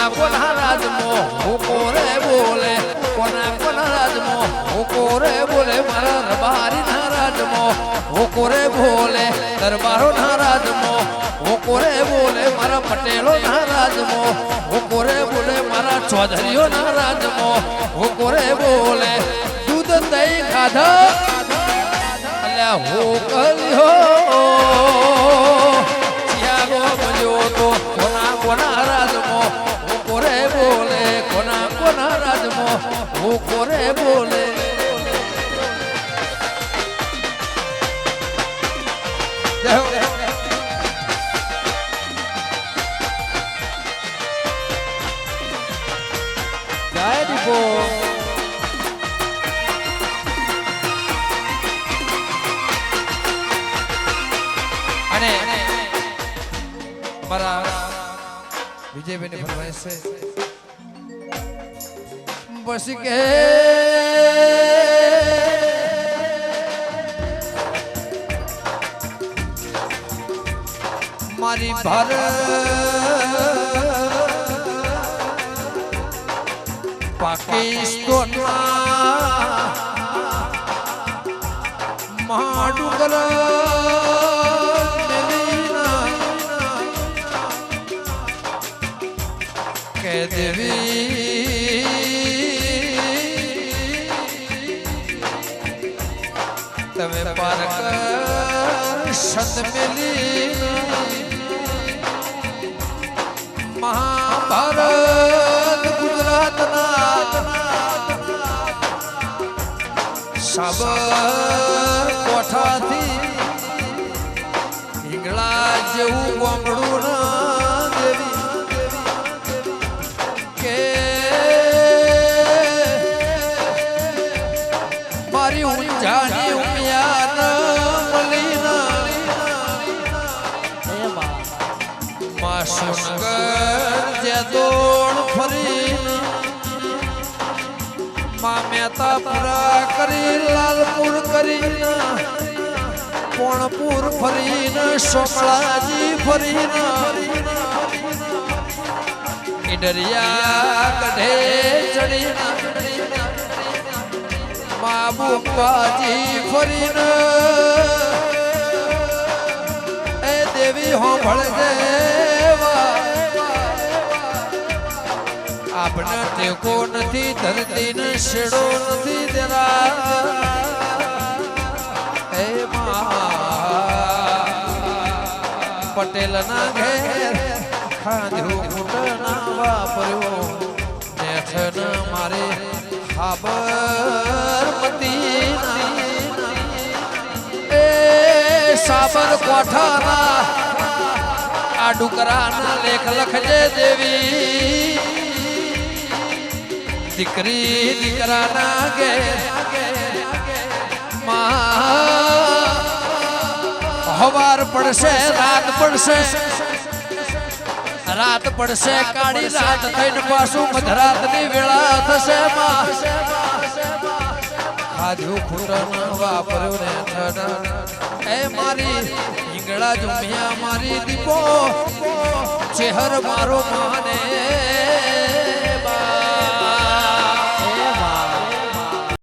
કોના કોના રાજમો હુકોરે બોલે કોના કોના રાજમો હુકોરે બોલે મારા રબારી ના રાજમો હુકોરે બોલે દરબારો ના રાજમો હુકોરે બોલે મારા પટેલો ના રાજમો હુકોરે બોલે મારા ચૌધરીઓ ના રાજમો હુકોરે બોલે દૂધ દહીં ખાધા અલ્યા હુકલ્યો ચિયાગો બજો તો કોના કોના રાજમો હુકોરે બોલે કોના કોના રાજમો હુકોરે બોલે અને મારા વિજયભાઈને ફરમાઈશ છે બસ કે મારી ભારત પાકિસ્તાન મહાડુંગર કે દેવી તમે પારક સંત મેલી મહાભારત ગુજરાતના સાબર કોઠાથી ઈંગળા જેવું ગોમડું ના દેવી કે મારી ઊંઝાની ઉમિયા ન મળી માં સુનગર જે દોડ ફરી માં મહેતા પૂરા કરી લાલપુર કરી પોણપુર ફરીને સોમળાજી ફરીને ઈડરિયા ગઢે ચડીને મા બુપાજી ફરીને એ દેવી હોંભળજે આપણે ટેકો નથી ધરતી ને શેડો નથી દેરા હે પટેલ ના ઘેર ખાધ્યું ઘૂંટણા વાપર્યો નેઠ ન મારે સાબરમતી એ સાબર કોઠાના આ ડુંગરાના લેખ લખજે દેવી દીકરી દીકરાના ઘેર હવાર પડશે રાત પડશે રાત પડશે કાળી રાત થઈને પાછું મધરાતની વેળા થશે ખાધું ખૂટન વાપર્યું ને એ મારી ઈંગળા જુમિયા મારી દીપો ચહેર મારો માને